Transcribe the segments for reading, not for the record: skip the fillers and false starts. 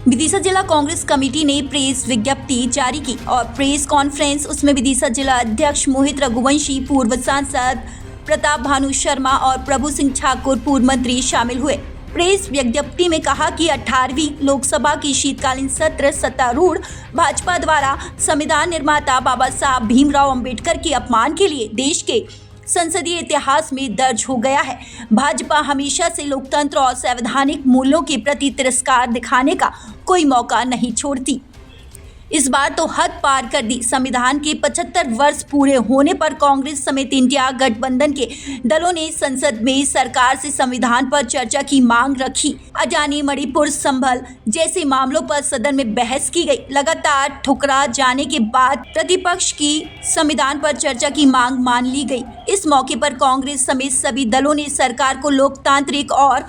विदिशा जिला कांग्रेस कमेटी ने प्रेस विज्ञप्ति जारी की और प्रेस कॉन्फ्रेंस उसमें विदिशा जिला अध्यक्ष मोहित रघुवंशी, पूर्व सांसद प्रताप भानु शर्मा और प्रभु सिंह ठाकुर पूर्व मंत्री शामिल हुए। प्रेस विज्ञप्ति में कहा कि 18वीं लोकसभा की शीतकालीन सत्र सत्तारूढ़ भाजपा द्वारा संविधान निर्माता बाबा साहब भीमराव अंबेडकर के अपमान के लिए देश के संसदीय इतिहास में दर्ज हो गया है। भाजपा हमेशा से लोकतंत्र और संवैधानिक मूल्यों के प्रति तिरस्कार दिखाने का कोई मौका नहीं छोड़ती। इस बार तो हद पार कर दी। संविधान के 75 वर्ष पूरे होने पर कांग्रेस समेत इंडिया गठबंधन के दलों ने संसद में सरकार से संविधान पर चर्चा की मांग रखी। अडानी, मणिपुर, संभल जैसे मामलों पर सदन में बहस की गई। लगातार ठुकरा जाने के बाद प्रतिपक्ष की संविधान पर चर्चा की मांग मान ली गई। इस मौके पर कांग्रेस समेत सभी दलों ने सरकार को लोकतांत्रिक और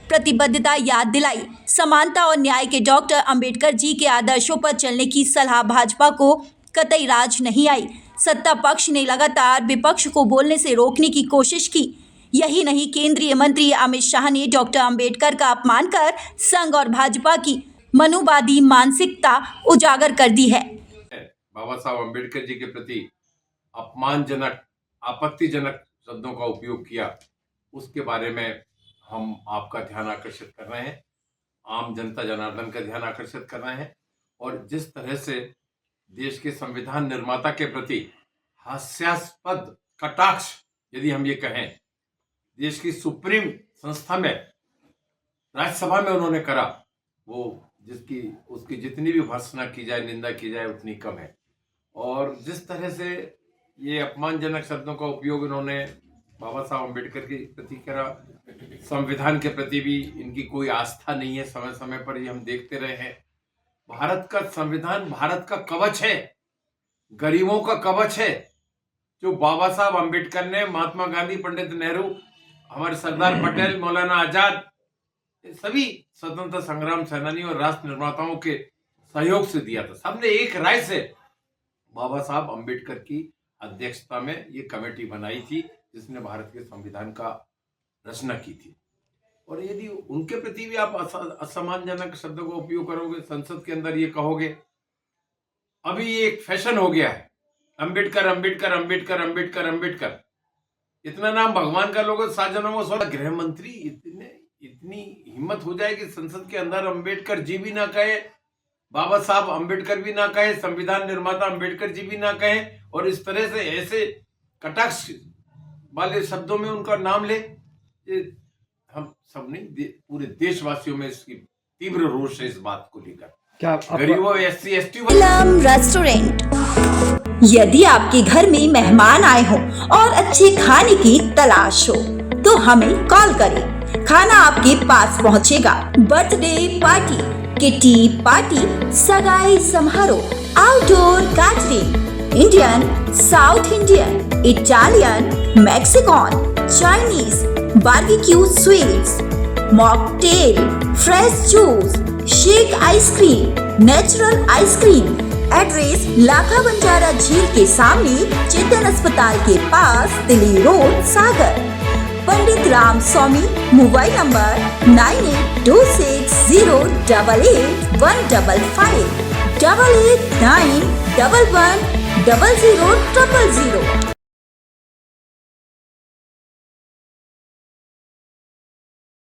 प्रतिबद्धता याद दिलाई। समानता और न्याय के डॉक्टर अंबेडकर जी के आदर्शों पर चलने की सलाह भाजपा को कतई राज नहीं आई। सत्ता पक्ष ने लगातार विपक्ष को बोलने से रोकने की कोशिश की। यही नहीं, केंद्रीय मंत्री अमित शाह ने डॉक्टर अंबेडकर का अपमान कर संघ और भाजपा की मनुवादी मानसिकता उजागर कर दी है। बाबा साहब अंबेडकर जी के प्रति अपमानजनक, आपत्तिजनक शब्दों का उपयोग किया, उसके बारे में हम आपका ध्यान आकर्षित कर रहे हैं, आम जनता जनार्दन का ध्यान आकर्षित कर रहे हैं। और जिस तरह से देश के संविधान निर्माता के प्रति हास्यास्पद कटाक्ष, यदि हम ये कहें, देश की सुप्रीम संस्था में, राज्यसभा में उन्होंने करा, वो उसकी जितनी भी भर्त्सना की जाए, निंदा की जाए, उतनी कम है। और जिस तरह से ये अपमानजनक शब्दों का उपयोग इन्होंने बाबा साहब अम्बेडकर के प्रति करा, संविधान के प्रति भी इनकी कोई आस्था नहीं है। समय समय पर ये हम देखते रहे हैं। भारत का संविधान भारत का कवच है, गरीबों का कवच है, जो बाबा साहब अम्बेडकर ने, महात्मा गांधी, पंडित नेहरू, हमारे सरदार पटेल, मौलाना आजाद, सभी स्वतंत्रता संग्राम सेनानी और राष्ट्र निर्माताओं के सहयोग से दिया था। सबने एक राय से बाबा साहब अम्बेडकर की अध्यक्षता में ये कमेटी बनाई थी, जिसने भारत के संविधान का रचना की थी। और यदि उनके प्रति भी आप असम्मानजनक शब्दों का उपयोग करोगे, संसद के अंदर ये कहोगे, अभी ये एक फैशन हो गया है, अंबेडकर अंबेडकर अंबेडकर अंबेडकर अंबेडकर, इतना नाम भगवान का लोगों 7 जनों को 16 गृह मंत्री इतनी हिम्मत हो जाए कि संसद के अंदर अंबेडकर जी भी ना कहे, बाबा साहब अंबेडकर भी ना कहे, संविधान निर्माता अंबेडकर जी भी ना कहे, और इस तरह से ऐसे कटाक्ष वाले शब्दों में उनका नाम ले। ये हम सब नहीं, पूरे देशवासियों में इसकी तीव्र रोष है इस बात को लेकर। क्या गरीबों, SC ST रेस्टोरेंट, यदि आपके घर में मेहमान आए हो और अच्छे खाने की तलाश हो तो हमें कॉल करें। खाना आपके पास पहुंचेगा। बर्थडे पार्टी, किटी पार्टी, सगाई समारोह, outdoor catering, Indian, south Indian, Italian, Mexican, Chinese, barbecue sweets, mocktail, fresh juice, shake ice cream, natural ice cream. Address Lakha Banjara झील के सामने, चेतन अस्पताल के पास, Delhi road, Sagar. Pandit Ram Swami, mobile number 9826088155 8891110000।